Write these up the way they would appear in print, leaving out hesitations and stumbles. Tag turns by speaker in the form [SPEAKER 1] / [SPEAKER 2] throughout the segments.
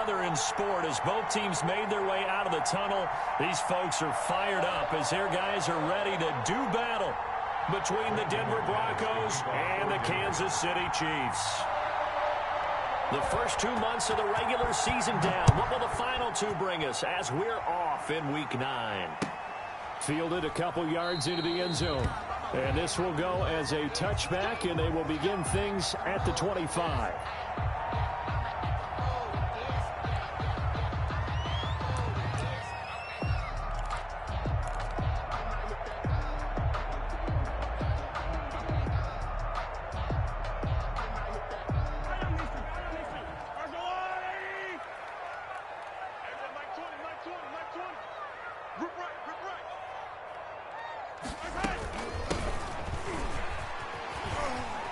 [SPEAKER 1] together in sport as both teams made their way out of the tunnel. These folks are fired up as their guys are ready to do battle between the Denver Broncos and the Kansas City Chiefs. The first 2 months of the regular season down. What will the final two bring us as we're off in Week 9? Fielded a couple yards into the end zone. And this will go as a touchback, and they will begin things at the 25.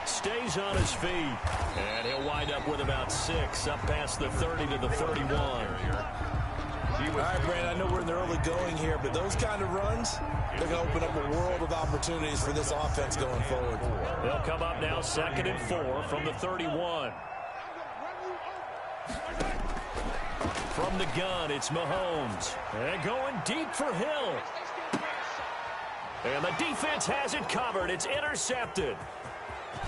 [SPEAKER 1] Stays on his feet, and he'll wind up with about 6 up past the 30 to the 31.
[SPEAKER 2] All right, Brandon, I know we're in the early going here, but those kind of runs, they're going to open up a world of opportunities for this offense going forward.
[SPEAKER 1] They'll come up now 2nd and 4 from the 31. From the gun, it's Mahomes. And going deep for Hill. And the defense has it covered. It's intercepted.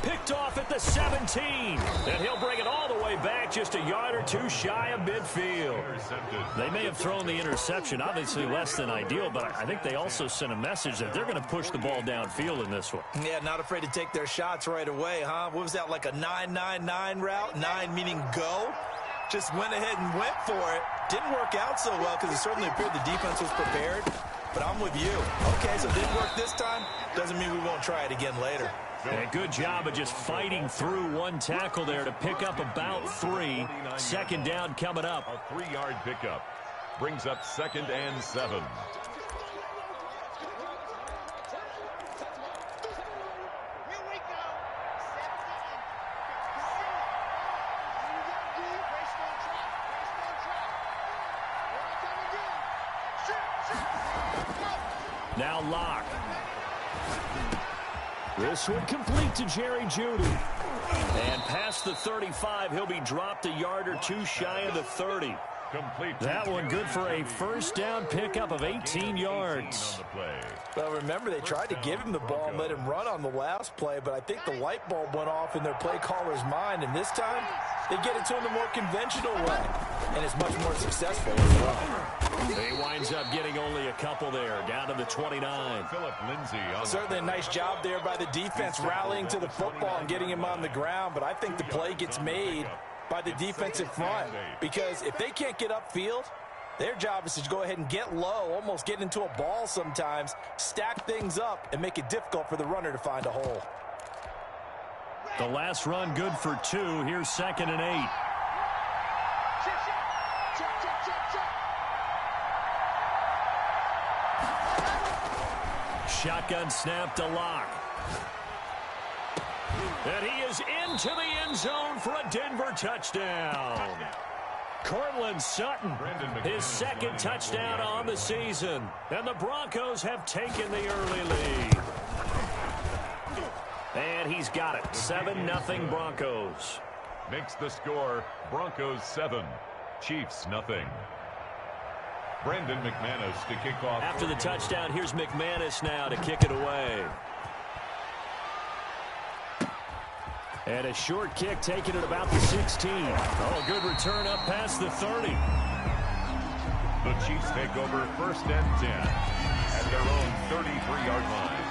[SPEAKER 1] Picked off at the 17. And he'll bring it all the way back just a yard or two shy of midfield. They may have thrown the interception, obviously less than ideal, but I think they also sent a message that they're going to push the ball downfield in this one.
[SPEAKER 2] Yeah, not afraid to take their shots right away, huh? What was that, like a 9-9-9 route? 9 meaning go? Just went ahead and went for it. Didn't work out so well because it certainly appeared the defense was prepared. But I'm with you. Okay, so it didn't work this time. Doesn't mean we won't try it again later.
[SPEAKER 1] And a good job of just fighting through one tackle there to pick up about 3. 2nd down coming up.
[SPEAKER 3] A 3-yard pickup brings up 2nd and 7.
[SPEAKER 1] Now Locke. This one complete to Jerry Jeudy. And past the 35, he'll be dropped a yard or 2 shy of the 30.
[SPEAKER 3] Complete.
[SPEAKER 1] That one good for a first down pickup of 18 yards.
[SPEAKER 2] Well, remember, they tried to give him the ball and let him run on the last play, but I think the light bulb went off in their play caller's mind, and this time they get it to him the more conventional way, and it's much more successful as well.
[SPEAKER 1] He winds up getting only a couple there, down to the 29.
[SPEAKER 3] Philip Lindsay.
[SPEAKER 2] Certainly a nice job there by the defense rallying to the football and getting him on the ground, but I think the play gets made by the defensive front, because if they can't get upfield, their job is to go ahead and get low, almost get into a ball sometimes, stack things up, and make it difficult for the runner to find a hole.
[SPEAKER 1] The last run good for 2. Here's 2nd and 8. Shotgun snap to Locke. And he is into the end zone for a Denver touchdown. Cortland Sutton, his 2nd touchdown on the season. And the Broncos have taken the early lead. And he's got it. 7-0 Broncos.
[SPEAKER 3] Makes the score Broncos 7, Chiefs nothing. Brandon McManus to kick off.
[SPEAKER 1] After the touchdown, here's McManus now to kick it away. And a short kick taken at about the 16. Oh, good return up past the 30.
[SPEAKER 3] The Chiefs take over 1st and 10 at their own 33-yard line.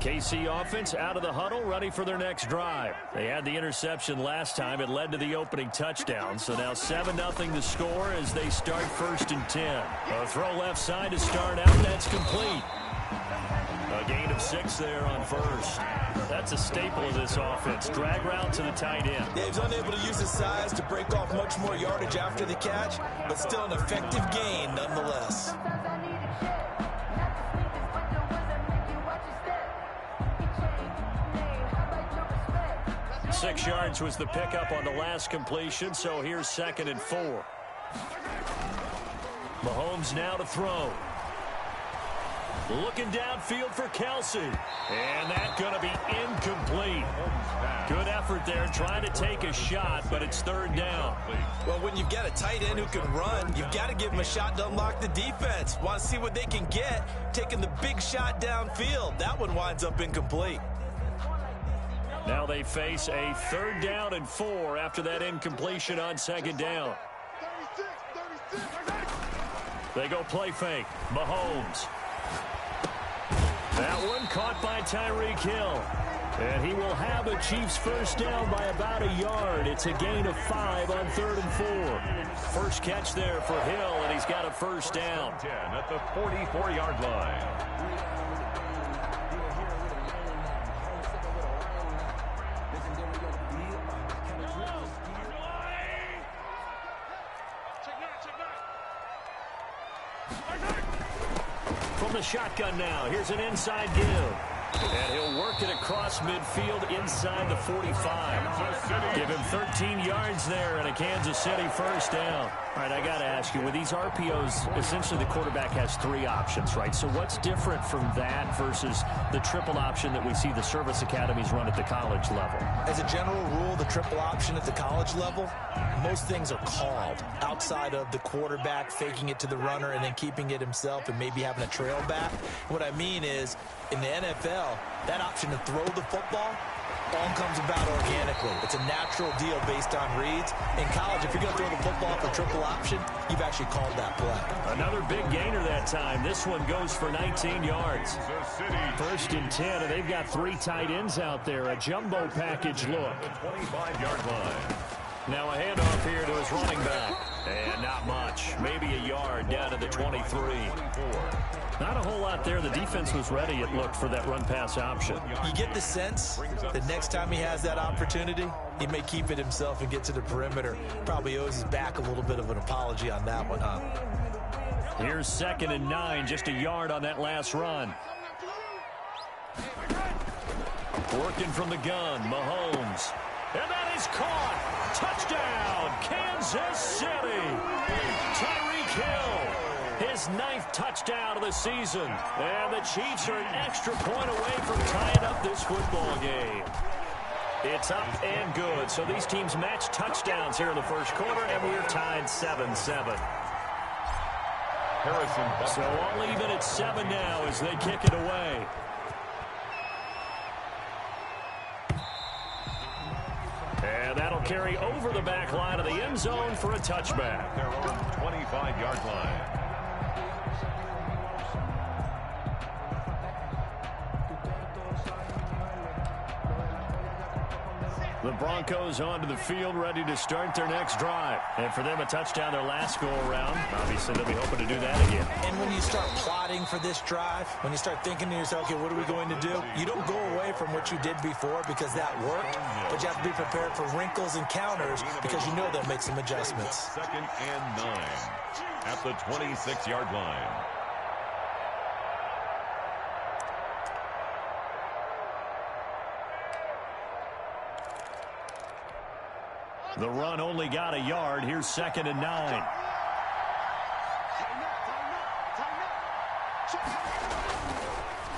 [SPEAKER 1] KC offense out of the huddle, ready for their next drive. They had the interception last time. It led to the opening touchdown. So now 7-0 the score as they start 1st and 10. A throw left side to start out. That's complete. A gain of 6 there on 1st. That's a staple of this offense. Drag route to the tight end.
[SPEAKER 2] Yeah, he's unable to use his size to break off much more yardage after the catch, but still an effective gain nonetheless.
[SPEAKER 1] 6 yards was the pickup on the last completion, so here's 2nd and 4. Mahomes now to throw. Looking downfield for Kelsey. And that's going to be incomplete. Good effort there trying to take a shot, but it's 3rd down.
[SPEAKER 2] Well, when you've got a tight end who can run, you've got to give him a shot to unlock the defense. Want to see what they can get, taking the big shot downfield. That one winds up incomplete.
[SPEAKER 1] Now they face a 3rd down and 4 after that incompletion on 2nd down. They go play fake. Mahomes. That one caught by Tyreek Hill. And he will have a Chiefs first down by about a yard. It's a gain of 5 on 3rd and 4. First catch there for Hill, and he's got a first down.
[SPEAKER 3] 10 at the 44-yard line.
[SPEAKER 1] From the shotgun now, here's an inside give. And he'll work it across midfield inside the 45. Give him 13 yards there and a Kansas City first down. All right, I got to ask you, with these RPOs, essentially the quarterback has 3 options, right? So what's different from that versus the triple option that we see the service academies run at the college level?
[SPEAKER 2] As a general rule, the triple option at the college level, most things are called outside of the quarterback faking it to the runner and then keeping it himself and maybe having a trail back. What I mean is, in the NFL, that option to throw the football all comes about organically. It's a natural deal based on reads. In college, if you're going to throw the football for triple option, you've actually called that play.
[SPEAKER 1] Another big gainer that time. This one goes for 19 yards. 1st and 10, and they've got 3 tight ends out there. A jumbo package look.
[SPEAKER 3] 25-yard line.
[SPEAKER 1] Now a handoff here to his running back. And not much. Maybe a yard down to the 23. Not a whole lot there. The defense was ready, it looked, for that run-pass option.
[SPEAKER 2] You get the sense that next time he has that opportunity, he may keep it himself and get to the perimeter. Probably owes his back a little bit of an apology on that one, huh?
[SPEAKER 1] Here's 2nd and 9, just a yard on that last run. Working from the gun, Mahomes. And that is caught. Touchdown, Kansas City. Tyreek Hill, his 9th touchdown of the season. And the Chiefs are an extra point away from tying up this football game. It's up and good. So these teams match touchdowns here in the first quarter, and we're tied 7-7. So all even at 7 now as they kick it away. And that'll carry over the back line of the end zone for a touchback.
[SPEAKER 3] Their own 25-yard line.
[SPEAKER 1] The Broncos onto the field, ready to start their next drive. And for them, a touchdown their last go-around. Obviously, they'll be hoping to do that again.
[SPEAKER 2] And when you start plotting for this drive, when you start thinking to yourself, okay, what are we going to do? You don't go away from what you did before because that worked, but you have to be prepared for wrinkles and counters because you know they'll make some adjustments.
[SPEAKER 3] 2nd and 9 at the 26-yard line.
[SPEAKER 1] The run only got a yard. Here's 2nd and 9.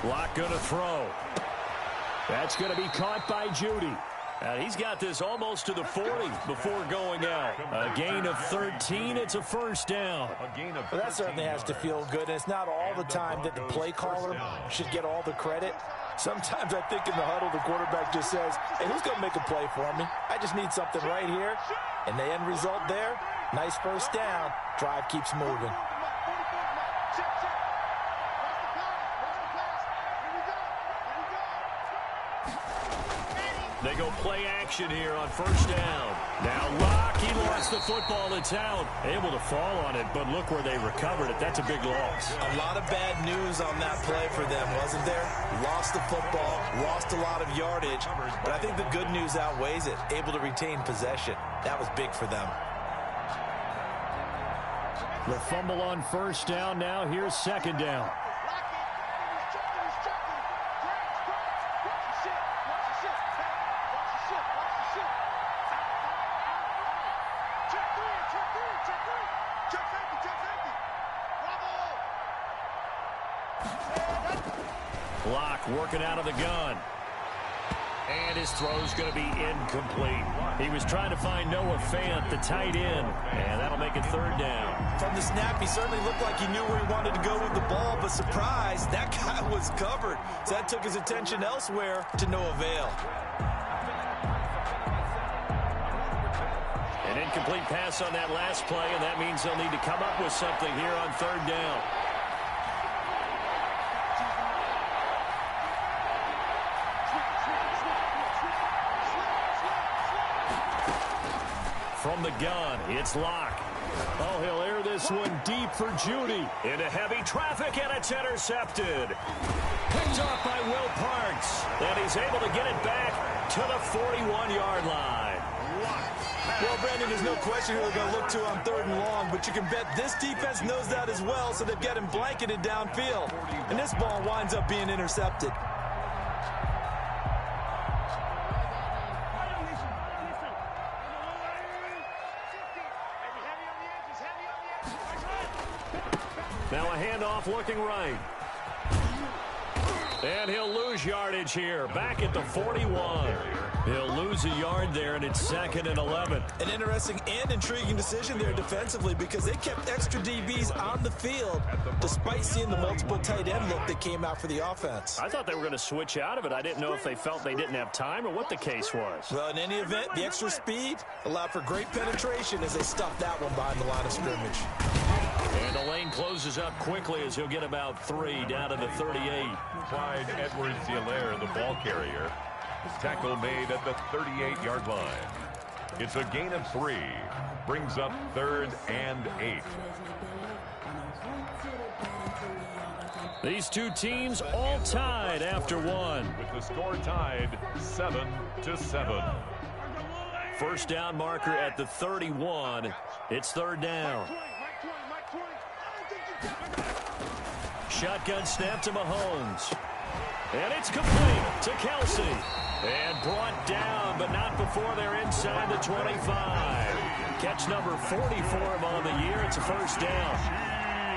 [SPEAKER 1] Lock going to throw. That's going to be caught by Judy. And he's got this almost to the 40 before going out. A gain of 13. It's a first down.
[SPEAKER 2] Well, that certainly has to feel good. And it's not all the time that the play caller should get all the credit. Sometimes I think in the huddle, the quarterback just says, hey, who's going to make a play for me? I just need something right here. And the end result there, nice first down. Drive keeps moving.
[SPEAKER 1] They go play action here on first down. Now Locke, he lost the football. It's out. Able to fall on it, but look where they recovered it. That's a big loss.
[SPEAKER 2] A lot of bad news on that play for them, wasn't there? Lost the football, lost a lot of yardage, but I think the good news outweighs it. Able to retain possession. That was big for them.
[SPEAKER 1] The fumble on first down. Now here's 2nd down. Locke working out of the gun. And his throw's going to be incomplete. He was trying to find Noah Fant, the tight end, and that'll make it third down.
[SPEAKER 2] From the snap, he certainly looked like he knew where he wanted to go with the ball, but surprise, that guy was covered. So that took his attention elsewhere to no avail.
[SPEAKER 1] An incomplete pass on that last play, and that means they'll need to come up with something here on third down. From the gun, it's Locke. Oh, he'll air this one deep for Judy. Into heavy traffic, and it's intercepted. Picked off by Will Parks. And he's able to get it back to the 41-yard line.
[SPEAKER 2] Well, Brandon, there's no question who they're going to look to on third and long, but you can bet this defense knows that as well, so they've got him blanketed downfield. And this ball winds up being intercepted.
[SPEAKER 1] Now a handoff looking right. And he'll lose yardage here. Back at the 41. He'll lose a yard there, and it's 2nd and 11.
[SPEAKER 2] An interesting and intriguing decision there defensively because they kept extra DBs on the field despite seeing the multiple tight end look that came out for the offense.
[SPEAKER 1] I thought they were going to switch out of it. I didn't know if they felt they didn't have time or what the case was.
[SPEAKER 2] Well, in any event, the extra speed allowed for great penetration as they stuffed that one behind the line of scrimmage.
[SPEAKER 1] And the lane closes up quickly as he'll get about 3 down to the 38.
[SPEAKER 3] Clyde Edwards-Helaire, the ball carrier. Tackle made at the 38-yard line. It's a gain of 3. Brings up 3rd and 8.
[SPEAKER 1] These two teams all tied after one.
[SPEAKER 3] With the score tied 7-7.
[SPEAKER 1] First down marker at the 31. It's third down. Shotgun snap to Mahomes. And it's complete to Kelsey. And brought down, but not before they're inside the 25. Catch number 40 for him on the year. It's a first down.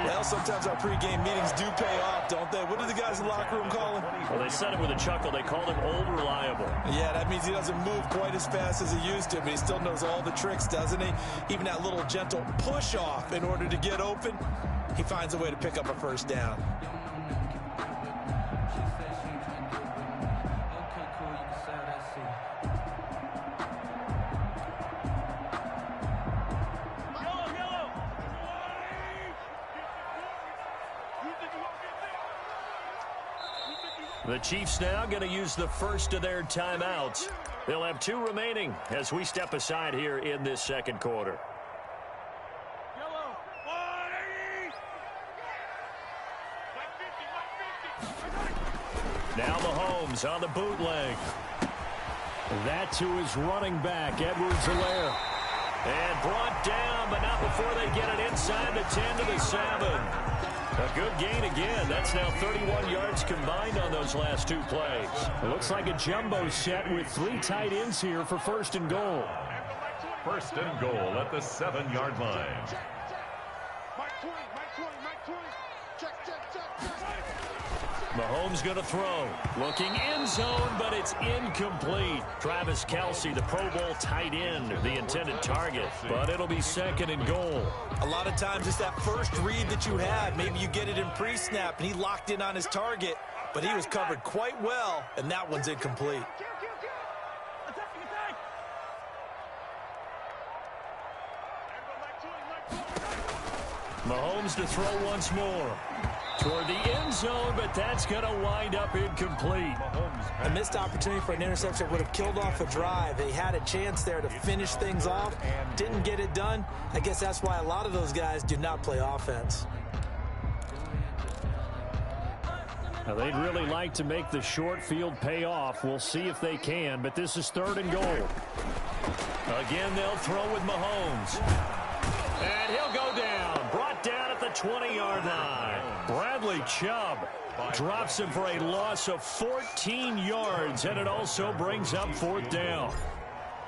[SPEAKER 2] Well, sometimes our pregame meetings do pay off, don't they? What do the guys in the locker room call him?
[SPEAKER 1] Well, they said it with a chuckle. They called him Old Reliable.
[SPEAKER 2] Yeah, that means he doesn't move quite as fast as he used to, but he still knows all the tricks, doesn't he? Even that little gentle push-off in order to get open, he finds a way to pick up a first down.
[SPEAKER 1] The Chiefs now going to use the first of their timeouts. They'll have 2 remaining as we step aside here in this second quarter. Now Mahomes on the bootleg. That to his running back, Edwards-Helaire. And brought down, but not before they get it inside the 10 to the 7. A good gain again. That's now 31 yards combined on those last 2 plays. It looks like a jumbo set with 3 tight ends here for first and goal.
[SPEAKER 3] First and goal at the 7-yard line.
[SPEAKER 1] Mahomes going to throw. Looking end zone, but it's incomplete. Travis Kelce, the Pro Bowl tight end, the intended target. But it'll be 2nd and goal.
[SPEAKER 2] A lot of times it's that first read that you had. Maybe you get it in pre-snap, and he locked in on his target. But he was covered quite well, and that one's incomplete.
[SPEAKER 1] Mahomes to throw once more. Toward the end zone, but that's going to wind up incomplete.
[SPEAKER 2] A missed opportunity for an interception would have killed off a drive. They had a chance there to finish things off. Didn't get it done. I guess that's why a lot of those guys do not play offense.
[SPEAKER 1] Now, they'd really like to make the short field pay off. We'll see if they can, but this is 3rd and goal. Again, they'll throw with Mahomes. And he'll go down. Brought down at the 20-yard line. Bradley Chubb drops him for a loss of 14 yards, and it also brings up 4th down.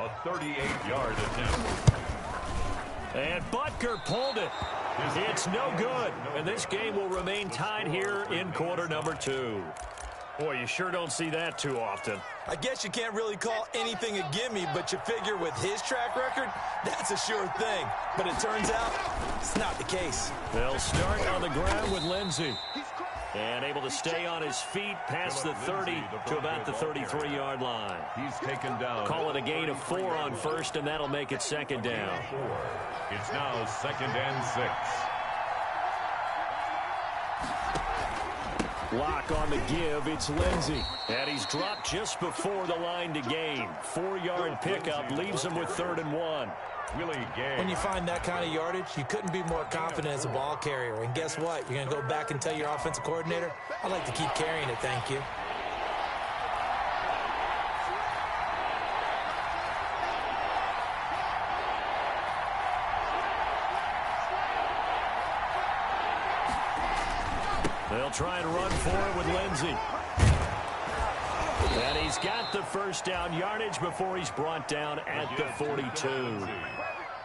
[SPEAKER 3] A 38-yard attempt.
[SPEAKER 1] And Butker pulled it. It's no good. And this game will remain tied here in quarter number 2. Boy, you sure don't see that too often.
[SPEAKER 2] I guess you can't really call anything a gimme, but you figure with his track record, that's a sure thing. But it turns out it's not the case.
[SPEAKER 1] They'll start on the ground with Lindsey. And able to stay on his feet past the 30 to about the 33-yard line.
[SPEAKER 3] He's taken down.
[SPEAKER 1] Call it a gain of 4 on first, and that'll make it second down.
[SPEAKER 3] It's now 2nd and 6.
[SPEAKER 1] Lock on the give, it's Lindsey. And he's dropped just before the line to gain. 4-yard pickup leaves him with 3rd and 1.
[SPEAKER 2] When you find that kind of yardage, you couldn't be more confident as a ball carrier. And guess what? You're going to go back and tell your offensive coordinator, I'd like to keep carrying it, thank you.
[SPEAKER 1] They'll try and run for it with Lindsey. And he's got the first down yardage before he's brought down at the 42.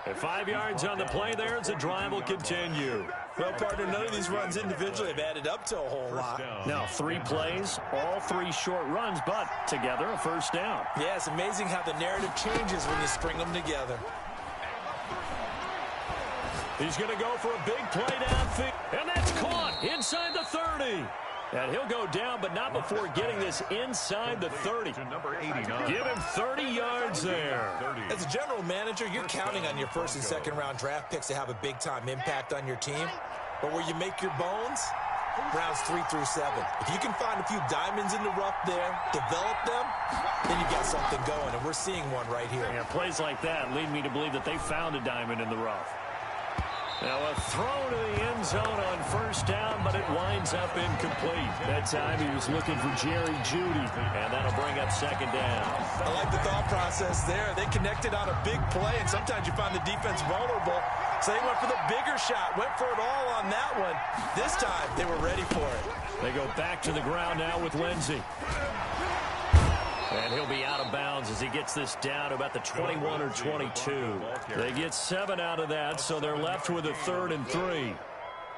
[SPEAKER 1] At 5 yards on the play there as the drive will continue.
[SPEAKER 2] Well, partner, none of these runs individually have added up to a whole lot.
[SPEAKER 1] Now, 3 plays, all 3 short runs, but together a first down.
[SPEAKER 2] Yeah, it's amazing how the narrative changes when you string them together.
[SPEAKER 1] He's going to go for a big play downfield, and that's caught inside the 30. And he'll go down, but not before getting this inside the 30. Give him 30 yards there.
[SPEAKER 2] As a general manager, you're counting on your first and second round draft picks to have a big-time impact on your team. But where you make your bones, rounds 3 through 7. If you can find a few diamonds in the rough there, develop them, then you got something going, and we're seeing one right here.
[SPEAKER 1] Yeah, plays like that lead me to believe that they found a diamond in the rough. Now a throw to the end zone on first down, but it winds up incomplete. That time he was looking for Jerry Jeudy, and that'll bring up second down.
[SPEAKER 2] I like the thought process there. They connected on a big play, and sometimes you find the defense vulnerable. So they went for the bigger shot, went for it all on that one. This time, they were ready for it.
[SPEAKER 1] They go back to the ground now with Lindsey. And he'll be out of bounds as he gets this down to about the 21 or 22. They get 7 out of that, so they're left with a 3rd and 3.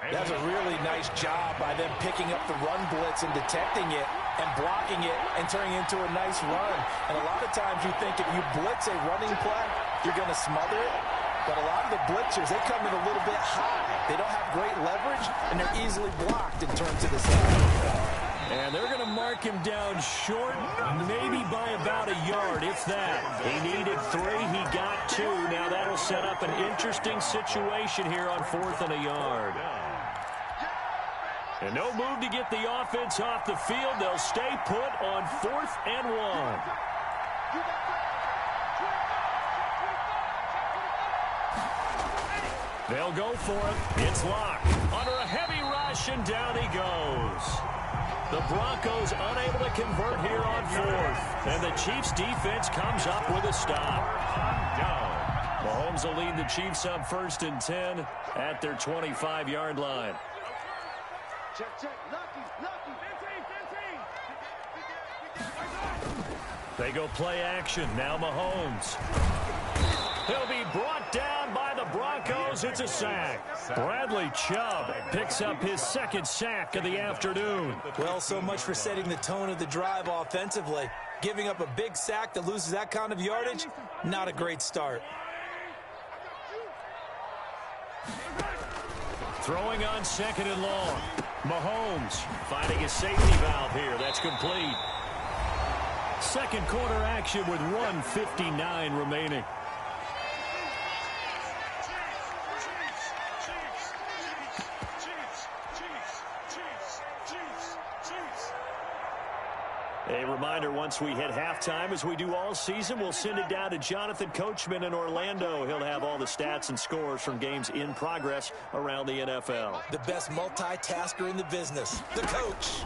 [SPEAKER 2] That's a really nice job by them picking up the run blitz and detecting it and blocking it and turning it into a nice run. And a lot of times you think if you blitz a running play, you're going to smother it. But a lot of the blitzers, they come in a little bit high. They don't have great leverage, and they're easily blocked in terms of the side.
[SPEAKER 1] And they're going to mark him down short, maybe by about a yard, if that. He needed 3, he got 2. Now that'll set up an interesting situation here on 4th and a yard. And no move to get the offense off the field. They'll stay put on 4th and 1. They'll go for it. It's locked. Under a heavy rush, and down he goes. The Broncos unable to convert here on 4th. And the Chiefs defense comes up with a stop. Mahomes will lead the Chiefs up 1st and 10 at their 25-yard line.
[SPEAKER 4] Check. Lucky. 15.
[SPEAKER 1] They go play action. Now Mahomes. He'll be brought down by the Broncos. It's a sack. Bradley Chubb picks up his 2nd sack of the afternoon.
[SPEAKER 2] Well, so much for setting the tone of the drive offensively. Giving up a big sack that loses that kind of yardage, not a great start.
[SPEAKER 1] Throwing on 2nd and long. Mahomes finding his safety valve here. That's complete. Second quarter action with 1:59 remaining. A reminder, once we hit halftime, as we do all season, we'll send it down to Jonathan Coachman in Orlando. He'll have all the stats and scores from games in progress around the NFL.
[SPEAKER 2] The best multitasker in the business, the coach.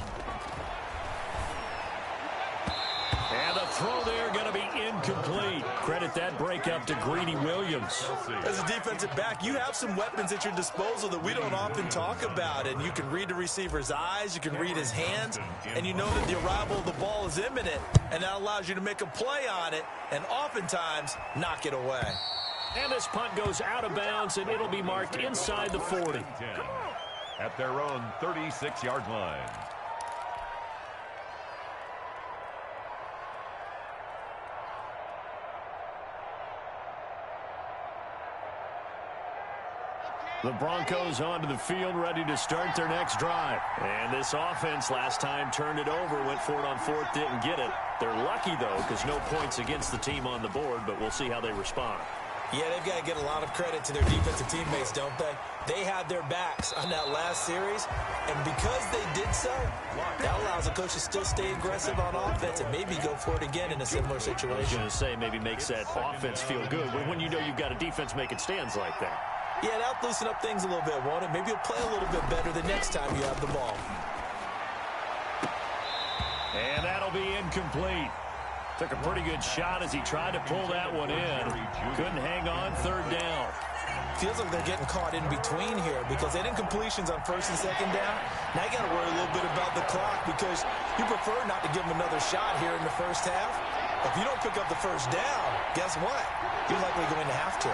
[SPEAKER 1] And the throw there going to be incomplete. Credit that breakup to Greedy Williams.
[SPEAKER 2] As a defensive back, you have some weapons at your disposal that we don't often talk about, and you can read the receiver's eyes, you can read his hands, and you know that the arrival of the ball is imminent, and that allows you to make a play on it and oftentimes knock it away.
[SPEAKER 1] And this punt goes out of bounds, and it'll be marked inside the 40.
[SPEAKER 3] At their own 36-yard line.
[SPEAKER 1] The Broncos onto the field, ready to start their next drive. And this offense last time turned it over, went for it on fourth, didn't get it. They're lucky, though, because no points against the team on the board, but we'll see how they respond.
[SPEAKER 2] Yeah, they've got to get a lot of credit to their defensive teammates, don't they? They had their backs on that last series, and because they did so, that allows the coach to still stay aggressive on offense and maybe go for it again in a similar situation.
[SPEAKER 1] I was going to say maybe makes that offense feel good when you know you've got a defense making stands like that.
[SPEAKER 2] Yeah, that'll loosen up things a little bit, won't it? Maybe you'll play a little bit better the next time you have the ball.
[SPEAKER 1] And that'll be incomplete. Took a pretty good shot as he tried to pull that one in. Couldn't hang on, third down.
[SPEAKER 2] Feels like they're getting caught in between here because they did incompletions on first and second down. Now you got to worry a little bit about the clock because you prefer not to give them another shot here in the first half. If you don't pick up the first down, guess what? You're likely going to have to.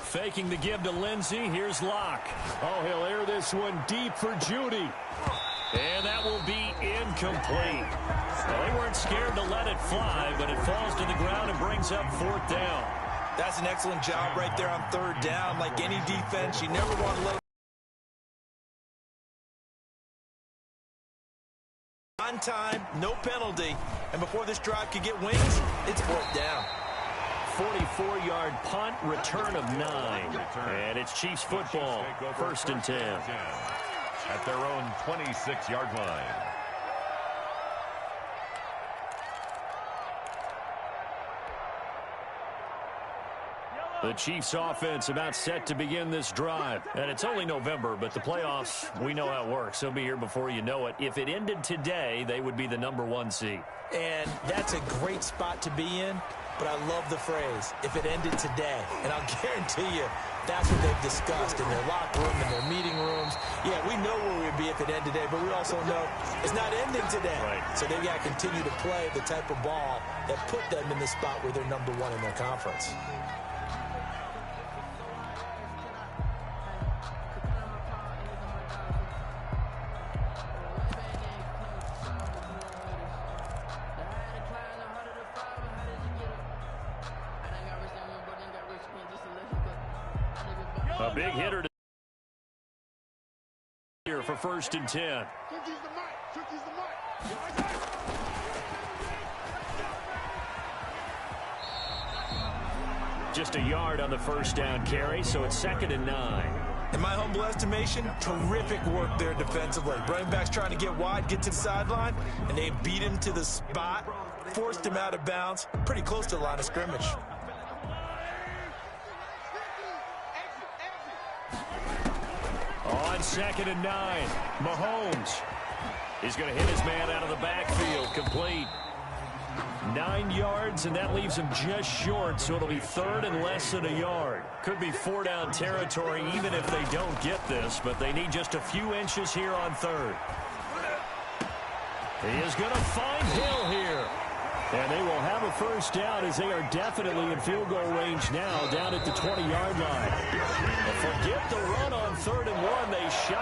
[SPEAKER 1] Faking the give to Lindsey. Here's Locke. Oh, he'll air this one deep for Judy. And that will be incomplete. Well, they weren't scared to let it fly, but it falls to the ground and brings up fourth down.
[SPEAKER 2] That's an excellent job right there on third down. Like any defense, you never want to let on time, no penalty. And before this drive could get wings, it's fourth down.
[SPEAKER 1] 44-yard punt, return of 9. And it's Chiefs football, first and 10.
[SPEAKER 3] At their own 26-yard line.
[SPEAKER 1] The Chiefs offense about set to begin this drive. And it's only November, but the playoffs, we know how it works. They'll be here before you know it. If it ended today, they would be the #1 seed.
[SPEAKER 2] And that's a great spot to be in. But I love the phrase, if it ended today. And I'll guarantee you, that's what they've discussed in their locker room, in their meeting rooms. Yeah, we know where we'd be if it ended today, but we also know it's not ending today.
[SPEAKER 1] Right.
[SPEAKER 2] So they've got to continue to play the type of ball that put them in the spot where they're #1 in their conference.
[SPEAKER 1] A big hitter here for first and 10. Just a yard on the first down carry, so it's second and 9.
[SPEAKER 2] In my humble estimation, terrific work there defensively. Running backs trying to get wide, get to the sideline, and they beat him to the spot, forced him out of bounds, pretty close to the line of scrimmage.
[SPEAKER 1] On second and 9, Mahomes. He's going to hit his man out of the backfield, complete. 9 yards, and that leaves him just short, so it'll be third and less than a yard. Could be 4-down territory even if they don't get this, but they need just a few inches here on third. He is going to find Hill here. And they will have a first down as they are definitely in field goal range now down at the 20-yard line. But forget the run on 3rd and 1. They shot